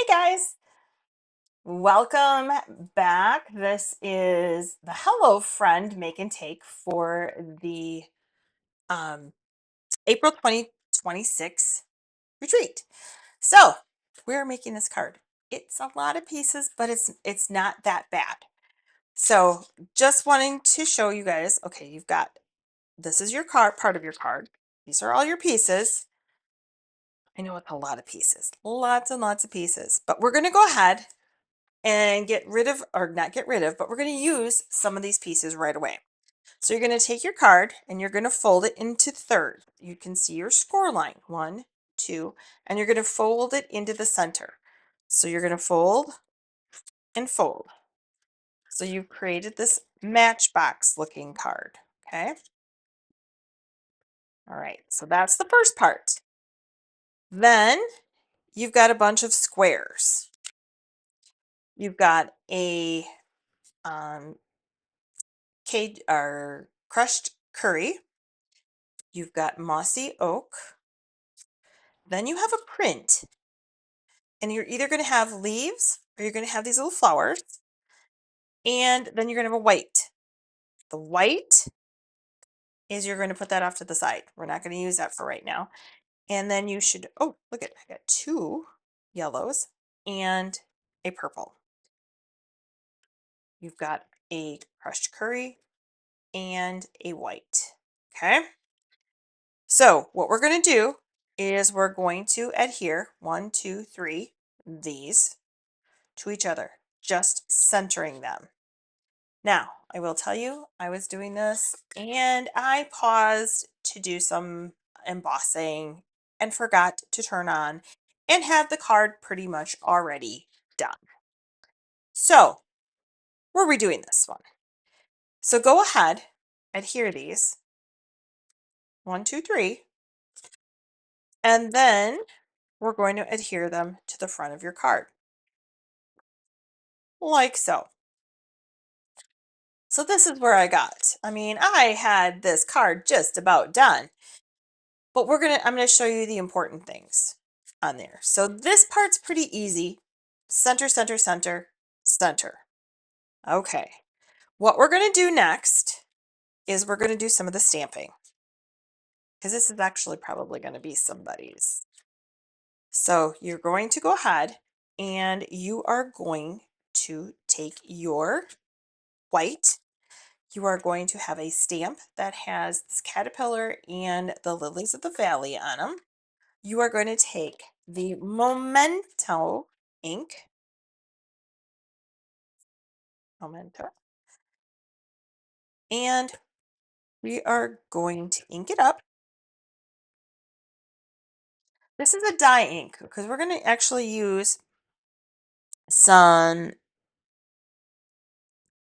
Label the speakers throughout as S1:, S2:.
S1: Hey guys, welcome back. This is the Hello Friend Make and Take for the um, April 2026 retreat. So we're making this card. It's a lot of pieces, but it's not that bad. So just wanting to show you guys, okay, you've got, this is your card, part of your card. These are all your pieces. I know it's a lot of pieces, lots and lots of pieces, but we're going to go ahead and get rid of, or not get rid of, but we're going to use some of these pieces right away. So you're going to take your card and you're going to fold it into third. You can see your score line, 1, 2, and you're going to fold it into the center. So you're going to fold and fold. So you've created this matchbox looking card, okay? All right, so that's the first part. Then you've got a bunch of squares. You've got a or crushed curry. You've got mossy oak. Then you have a print. And you're either going to have leaves or you're going to have these little flowers. And then you're going to have a white. The white is you're going to put that off to the side. We're not going to use that for right now. And then you should, oh, look at, I got 2 yellows and a purple. You've got a crushed curry and a white. Okay. So what we're going to do is we're going to adhere 1, 2, 3, these to each other, just centering them. Now, I will tell you, I was doing this and I paused to do some embossing and forgot to turn on and had the card pretty much already done. So we're redoing this one. So go ahead, adhere these, 1, 2, 3, and then we're going to adhere them to the front of your card, like so. So this is where I got. I mean, I had this card just about done, but I'm gonna show you the important things on there. So this part's pretty easy. Center, center, center, center. Okay. What we're gonna do next is we're gonna do some of the stamping, because this is actually probably gonna be somebody's. So you're going to go ahead and you are going to take your white. You are going to have a stamp that has this caterpillar and the lilies of the valley on them. You are going to take the Memento ink, Memento, and we are going to ink it up. This is a dye ink because we're going to actually use some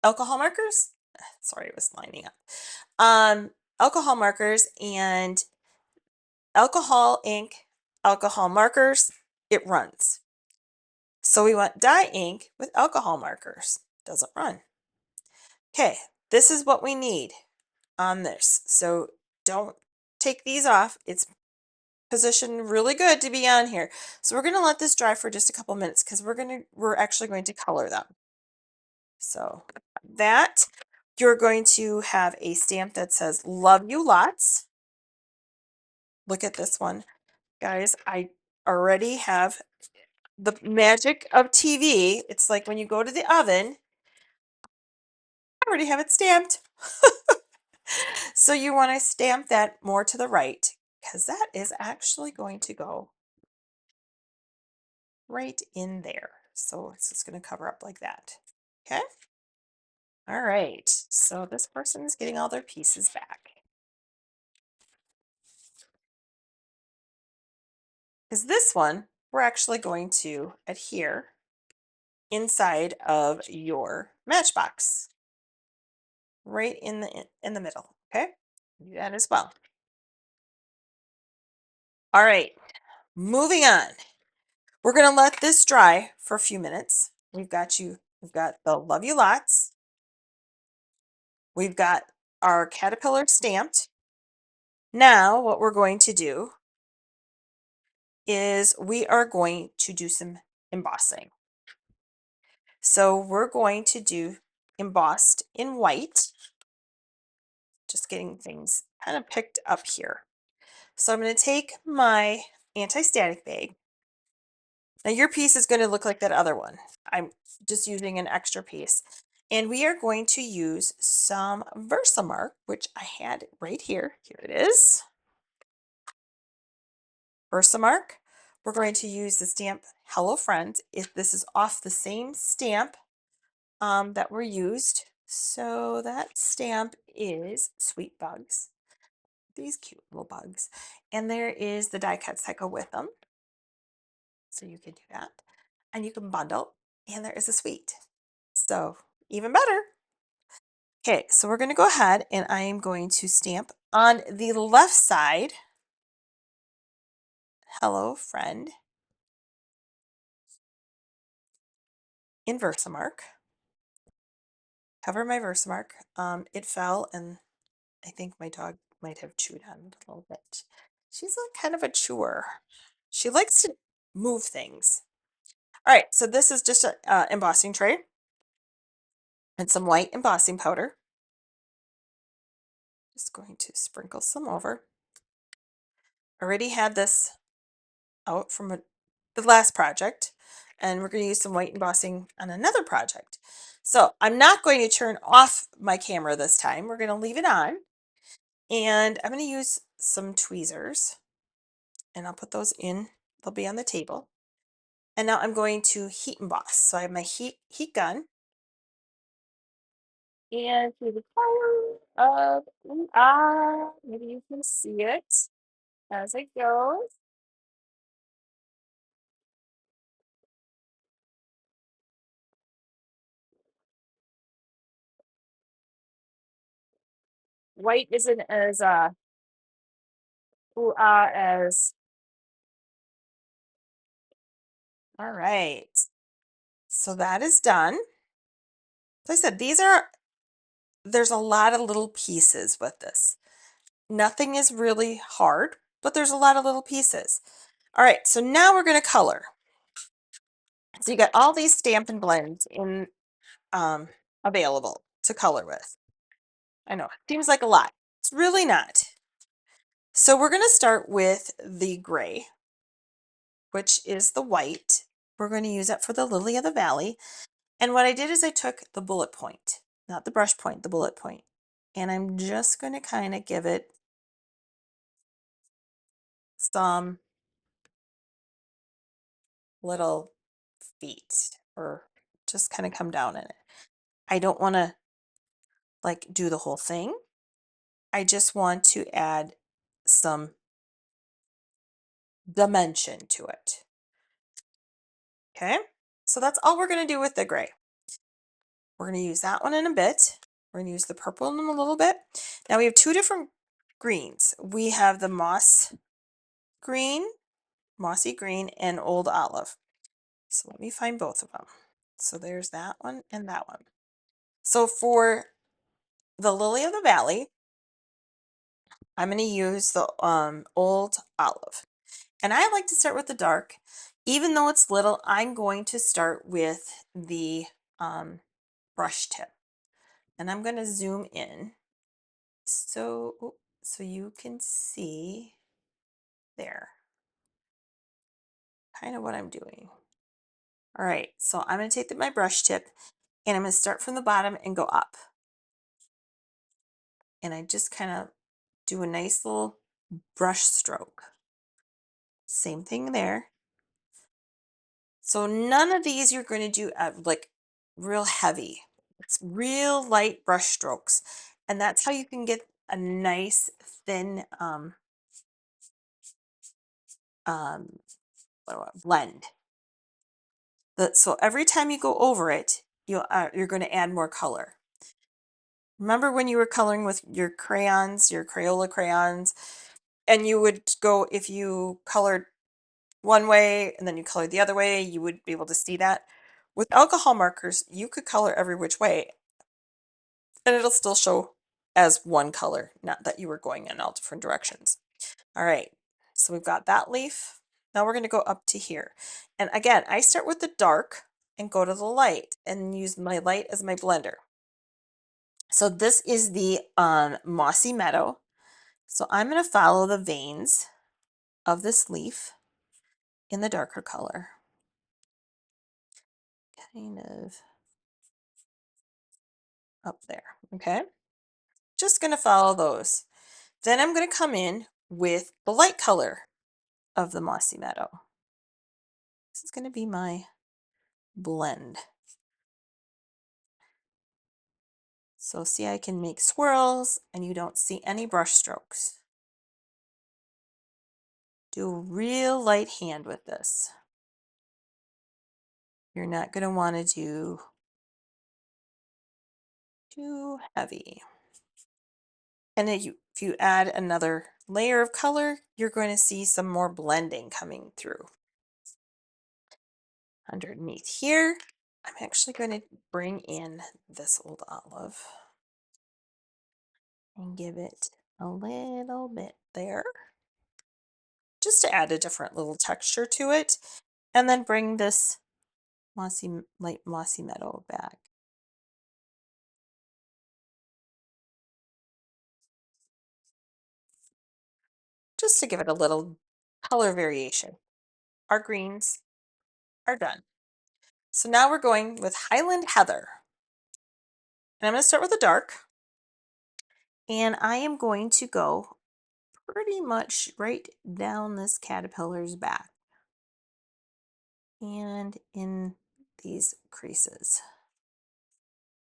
S1: alcohol markers. Sorry, it was lining up. Alcohol markers and alcohol ink, alcohol markers, it runs. So we want dye ink with alcohol markers. Doesn't run. Okay, this is what we need on this. So don't take these off. It's positioned really good to be on here. So we're going to let this dry for just a couple minutes because we're actually going to color them. So that you're going to have a stamp that says love you lots. Look at this one. Guys, I already have the magic of TV. It's like when you go to the oven, I already have it stamped. So you want to stamp that more to the right because that is actually going to go right in there. So it's just going to cover up like that. Okay. All right. So this person is getting all their pieces back. Because this one, we're actually going to adhere inside of your matchbox, right in the middle. Okay. Do that as well. All right. Moving on. We're going to let this dry for a few minutes. We've got the love you lots. We've got our caterpillar stamped. Now what we're going to do is we are going to do some embossing. So we're going to do embossed in white, just getting things kind of picked up here. So I'm going to take my anti-static bag. Now your piece is going to look like that other one. I'm just using an extra piece. And we are going to use some Versamark, which I had right here. Here it is. Versamark. We're going to use the stamp Hello Friends. If this is off the same stamp that were used. So that stamp is Sweet Bugs. These cute little bugs. And there is the die cuts that go with them. So you can do that. And you can bundle. And there is a sweet. So even better. Okay, so we're going to go ahead and I am going to stamp on the left side. Hello, friend. In Versamark. Cover my Versamark. It fell and I think my dog might have chewed on it a little bit. She's a kind of a chewer. She likes to move things. All right, so this is just an embossing tray and some white embossing powder. Just going to sprinkle some over. Already had this out from the last project, and we're going to use some white embossing on another project. So I'm not going to turn off my camera this time. We're going to leave it on, and I'm going to use some tweezers, and I'll put those in. They'll be on the table. And now I'm going to heat emboss. So I have my heat gun. And through the power of maybe you can see it as it goes. White isn't as as all right. So that is done. As I said, there's a lot of little pieces with this. Nothing is really hard, but there's a lot of little pieces. All right, so now we're going to color. So you got all these Stampin' Blends in available to color with. I know, it seems like a lot. It's really not. So we're going to start with the gray, which is the white. We're going to use it for the Lily of the Valley. And what I did is I took the bullet point, not the brush point, the bullet point. And I'm just going to kind of give it some little feet or just kind of come down in it. I don't want to like do the whole thing. I just want to add some dimension to it. Okay, so that's all we're going to do with the gray. We're going to use that one in a bit. We're going to use the purple in a little bit. Now we have two different greens. We have the mossy green, and old olive. So let me find both of them. So there's that one and that one. So for the Lily of the Valley, I'm going to use the old olive. And I like to start with the dark. Even though it's little, I'm going to start with the brush tip. And I'm going to zoom in so you can see there kind of what I'm doing. All right, so I'm going to take my brush tip and I'm going to start from the bottom and go up. And I just kind of do a nice little brush stroke. Same thing there. So none of these you're going to do like real heavy. It's real light brush strokes. And that's how you can get a nice thin blend. So every time you go over it, you're going to add more color. Remember when you were coloring with your crayons, your Crayola crayons, and you would go, if you colored one way and then you colored the other way, you would be able to see that. With alcohol markers, you could color every which way and it'll still show as one color, not that you were going in all different directions. All right, so we've got that leaf. Now we're going to go up to here. And again, I start with the dark and go to the light and use my light as my blender. So this is the Mossy Meadow. So I'm going to follow the veins of this leaf in the darker color. Kind of up there, okay? Just going to follow those. Then I'm going to come in with the light color of the Mossy Meadow. This is going to be my blend. So see, I can make swirls and you don't see any brush strokes. Do a real light hand with this. You're not going to want to do too heavy. And if you add another layer of color, you're going to see some more blending coming through. Underneath here, I'm actually going to bring in this old olive and give it a little bit there, just to add a different little texture to it, and then bring this light mossy meadow back. Just to give it a little color variation. Our greens are done. So now we're going with Highland Heather. And I'm going to start with the dark. And I am going to go pretty much right down this caterpillar's back and in these creases.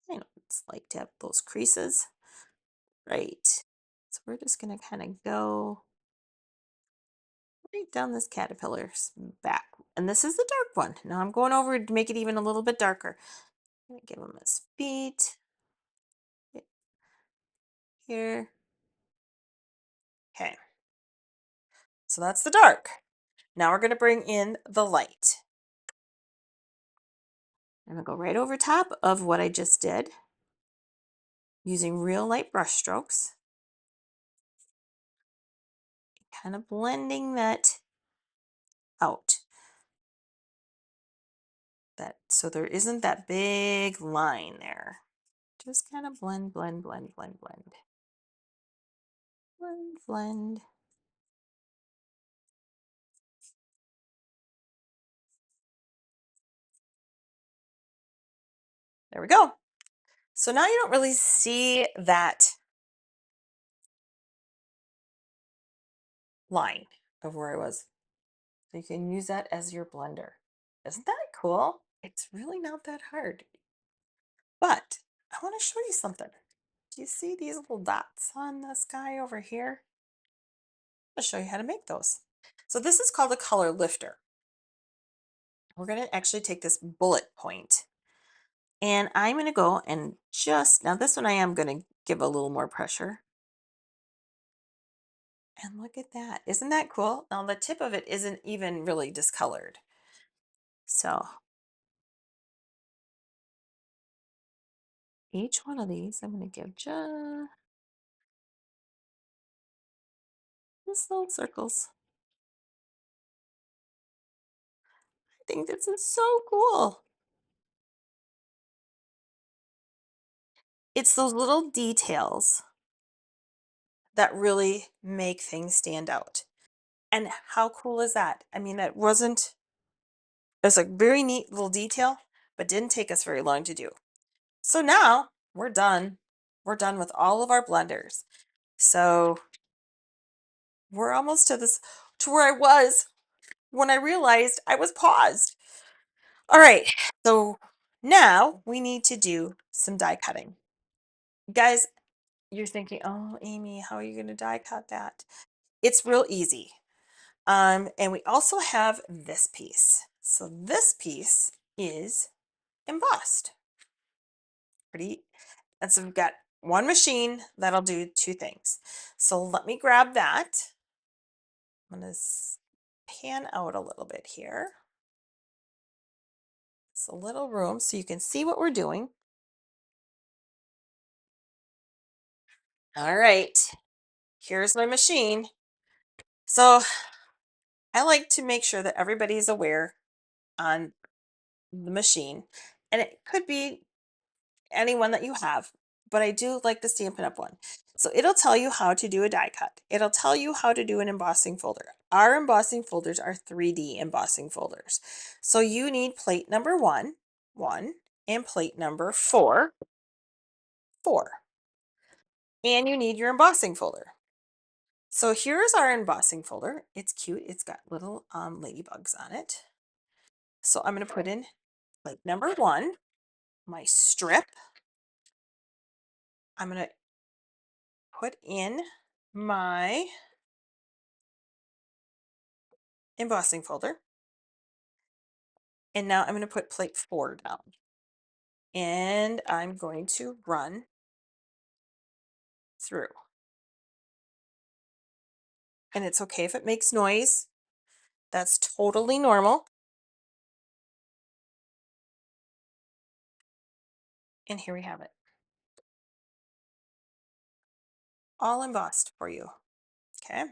S1: I know it's like to have those creases, right? So we're just going to kind of go right down this caterpillar's back. And this is the dark one. Now I'm going over to make it even a little bit darker. I'm going to give him his feet here. Okay. So that's the dark. Now we're going to bring in the light. I'm going to go right over top of what I just did using real light brush strokes. Kind of blending that out. So there isn't that big line there. Just kind of blend, blend, blend, blend, blend. Blend, blend. There we go. So now you don't really see that line of where I was. So you can use that as your blender. Isn't that cool? It's really not that hard. But I want to show you something. Do you see these little dots on the sky over here? I'll show you how to make those. So this is called a color lifter. We're going to actually take this bullet point and I'm going to go and now this one I am going to give a little more pressure. And look at that. Isn't that cool? Now the tip of it isn't even really discolored. So each one of these I'm going to give just little circles. I think this is so cool. It's those little details that really make things stand out. And how cool is that? I mean, it's a very neat little detail, but didn't take us very long to do. So now we're done. We're done with all of our blenders. So we're almost to where I was when I realized I was paused. All right, so now we need to do some die cutting. Guys, you're thinking, oh, Amy, how are you going to die cut that? It's real easy. And we also have this piece. So this piece is embossed. And so we've got one machine that'll do two things. So let me grab that. I'm going to pan out a little bit here. It's a little room so you can see what we're doing. All right, here's my machine. So I like to make sure that everybody's aware on the machine, and it could be anyone that you have, but I do like the Stampin' Up! One. So it'll tell you how to do a die cut. It'll tell you how to do an embossing folder. Our embossing folders are 3D embossing folders. So you need plate number one, and plate number four. And you need your embossing folder. So here's our embossing folder. It's cute. It's got little ladybugs on it. So I'm going to put in plate number one, my strip. I'm going to put in my embossing folder. And now I'm going to put plate 4 down. And I'm going to run through. And it's okay if it makes noise. That's totally normal. And here we have it. All embossed for you. Okay.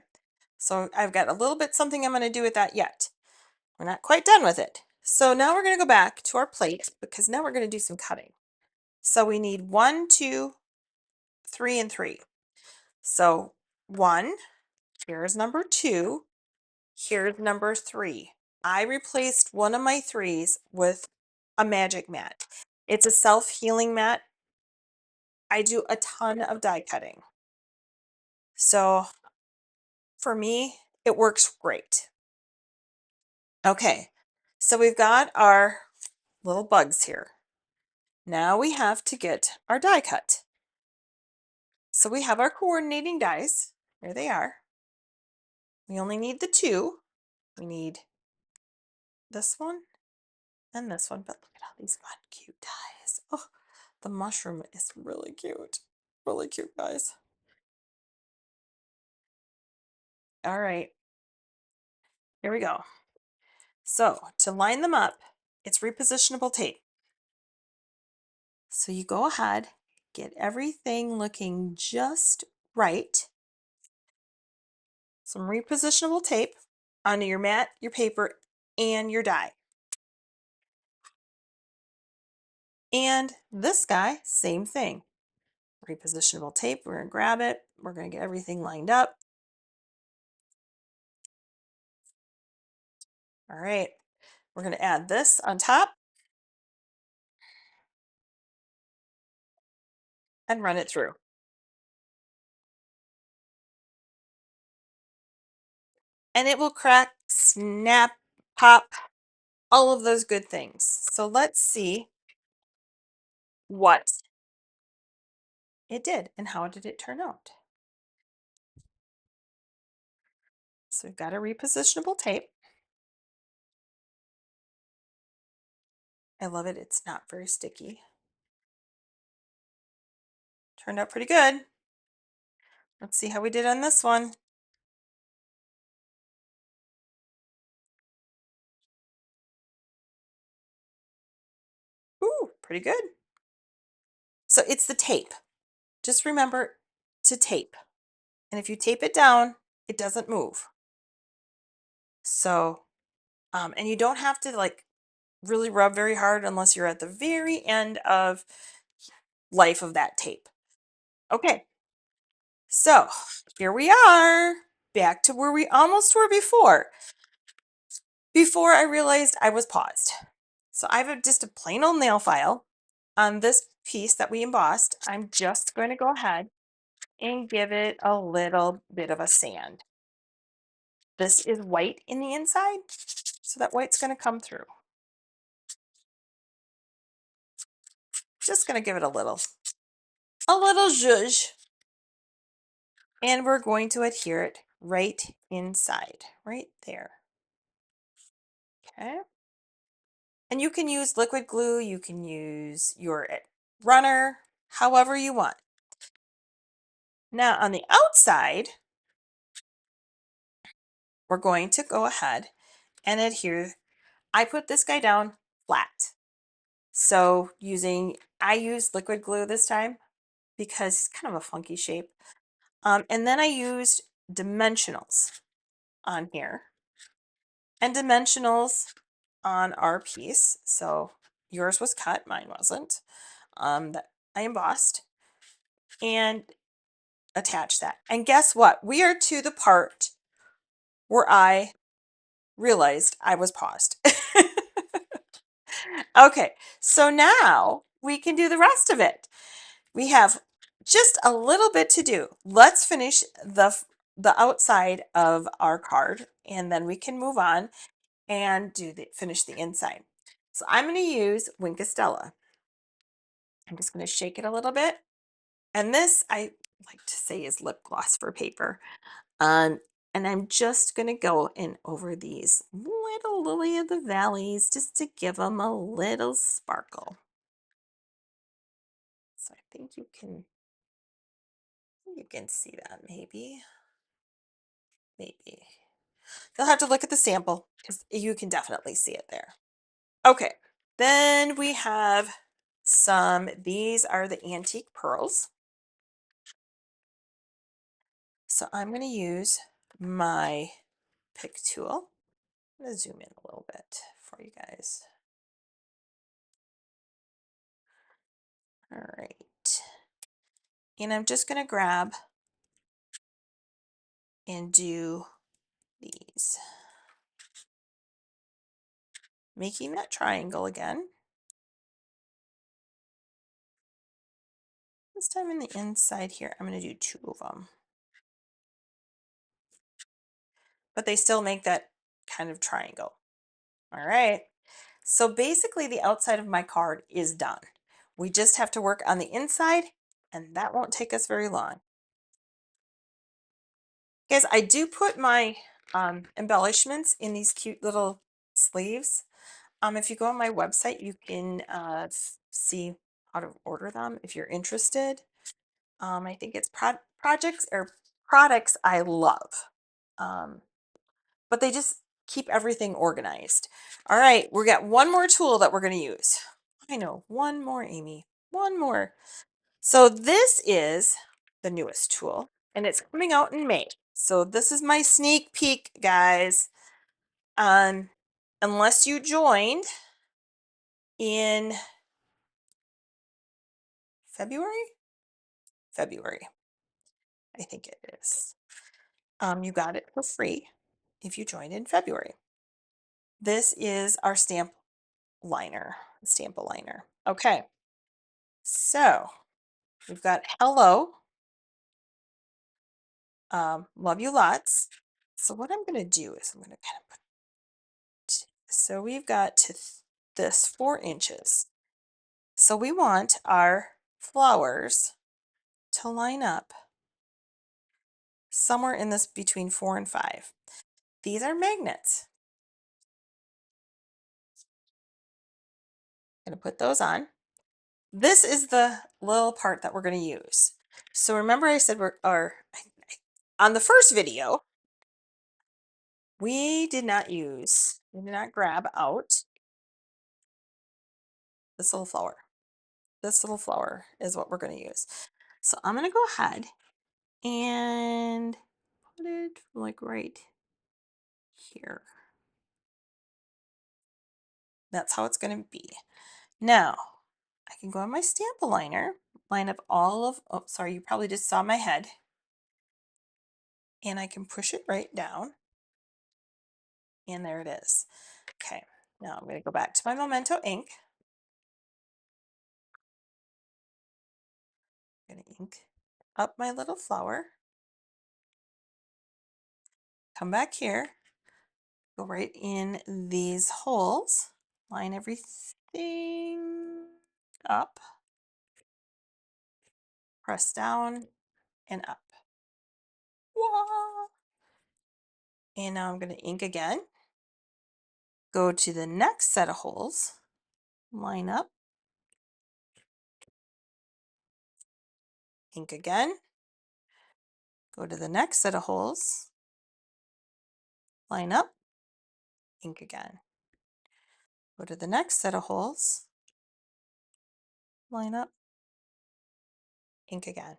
S1: So I've got a little bit something I'm going to do with that yet. We're not quite done with it. So now we're going to go back to our plate because now we're going to do some cutting. So we need 1, 2, 3, and 3. So 1, here's number 2, here's number 3. I replaced one of my 3s with a magic mat. It's a self-healing mat. I do a ton of die cutting. So for me, it works great. Okay, so we've got our little bugs here. Now we have to get our die cut. So we have our coordinating dies. There they are. We only need the 2. We need this one and this one, but look at all these fun, cute dies. Oh, the mushroom is really cute. Really cute, guys. All right, here we go. So to line them up, it's repositionable tape. So you go ahead, get everything looking just right. Some repositionable tape onto your mat, your paper, and your die. And this guy, same thing. Repositionable tape, we're going to grab it. We're going to get everything lined up. All right, we're going to add this on top and run it through. And it will crack, snap, pop, all of those good things. So let's see what it did and how did it turn out. So we've got a repositionable tape. I love it. It's not very sticky. Turned out pretty good. Let's see how we did on this one. Ooh, pretty good. So it's the tape. Just remember to tape. And if you tape it down, it doesn't move. So, and you don't have to like really rub very hard unless you're at the very end of life of that tape. Okay, so here we are, back to where we almost were before. Before I realized I was paused. So I have just a plain old nail file on this piece that we embossed. I'm just going to go ahead and give it a little bit of a sand. This is white in the inside, so that white's going to come through. Just going to give it a little zhuzh. And we're going to adhere it right inside, right there. Okay. And you can use liquid glue, you can use your runner, however you want. Now on the outside, we're going to go ahead and adhere. I put this guy down flat. So I used liquid glue this time because it's kind of a funky shape. And then I used dimensionals on here. and dimensionals on our piece. So yours was cut, mine wasn't. That I embossed and attach that. And guess what? We are to the part where I realized I was paused. Okay, so now we can do the rest of it. We have just a little bit to do. Let's finish the outside of our card, and then we can move on and finish the inside. So I'm going to use Wink of Stella. I'm just going to shake it a little bit. And this, I like to say, is lip gloss for paper. Um, and I'm just going to go in over these little lily of the valleys just to give them a little sparkle. So I think you can see that maybe. Maybe. You'll have to look at the sample because you can definitely see it there. Okay, then we have these are the antique pearls. So I'm going to use my pick tool. I'm going to zoom in a little bit for you guys. All right. And I'm just going to grab and do these. Making that triangle again. This time in the inside here, I'm going to do 2 of them. But they still make that kind of triangle. All right. So basically the outside of my card is done. We just have to work on the inside, and that won't take us very long. Guys, I do put my embellishments in these cute little sleeves. If you go on my website, you can see how to order them if you're interested. I think it's projects or products I love. But they just keep everything organized. All right, we got one more tool that we're going to use. I know, one more, Amy, one more. So this is the newest tool, and it's coming out in May. So this is my sneak peek, guys. Unless you joined in February, I think it is. You got it for free if you joined in February. This is our stamp aligner. Okay, so we've got hello, love you lots. So what I'm going to do is I'm going to kind of put, so we've got to this 4 inches. So we want our flowers to line up somewhere in this between 4 and 5. These are magnets. I'm going to put those on. This is the little part that we're going to use. So remember I said on the first video, we did not grab out this little flower. This little flower is what we're going to use. So I'm going to go ahead and put it like right here. That's how it's going to be. Now, I can go on my stamp aligner, line up all of, oh, sorry, you probably just saw my head. And I can push it right down. And there it is. Okay, now I'm going to go back to my Memento ink. I'm going to ink up my little flower. Come back here. Go right in these holes. Line everything up. Press down and up. Wah! And now I'm going to ink again. Go to the next set of holes. Line up. Ink again. Go to the next set of holes. Line up. Ink again. Go to the next set of holes. Line up. Ink again.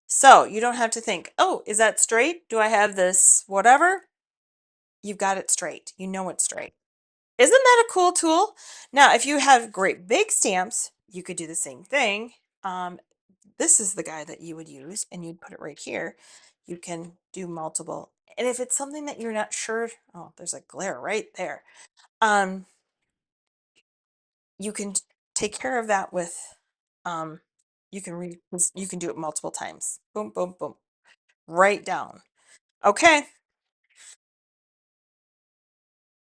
S1: So you don't have to think, oh, is that straight? Do I have this whatever? you've got it straight. You know it's straight. Isn't that a cool tool? Now, if you have great big stamps, you could do the same thing. This is the guy that you would use, and you'd put it right here. You can do multiple. And if it's something that you're not sure, oh, there's a glare right there. Um, you can take care of that with, um, you can do it multiple times. Boom, boom, boom, right down. Okay,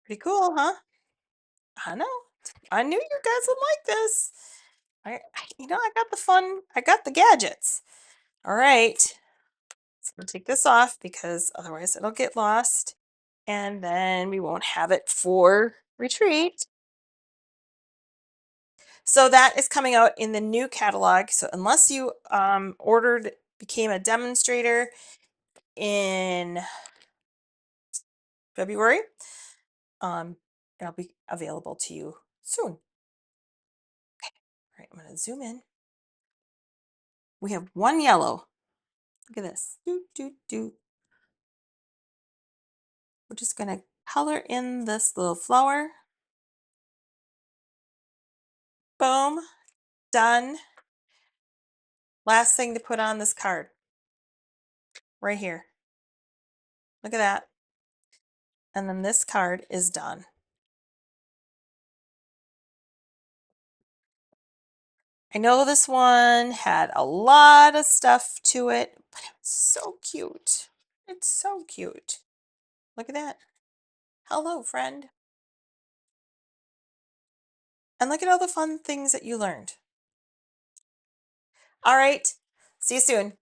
S1: pretty cool, huh? I know. I knew you guys would like this. I got the fun. I got the gadgets. All right. So I'm gonna take this off because otherwise it'll get lost, and then we won't have it for retreat. So that is coming out in the new catalog. So unless you became a demonstrator in February, um, it'll be available to you soon. Okay. All right, I'm gonna zoom in. We have one yellow. Look at this. Do, do, do. We're just gonna color in this little flower. Boom, done. Last thing to put on this card, right here. Look at that. And then this card is done. I know this one had a lot of stuff to it, but it's so cute. It's so cute. Look at that. Hello, friend. And look at all the fun things that you learned. All right. See you soon.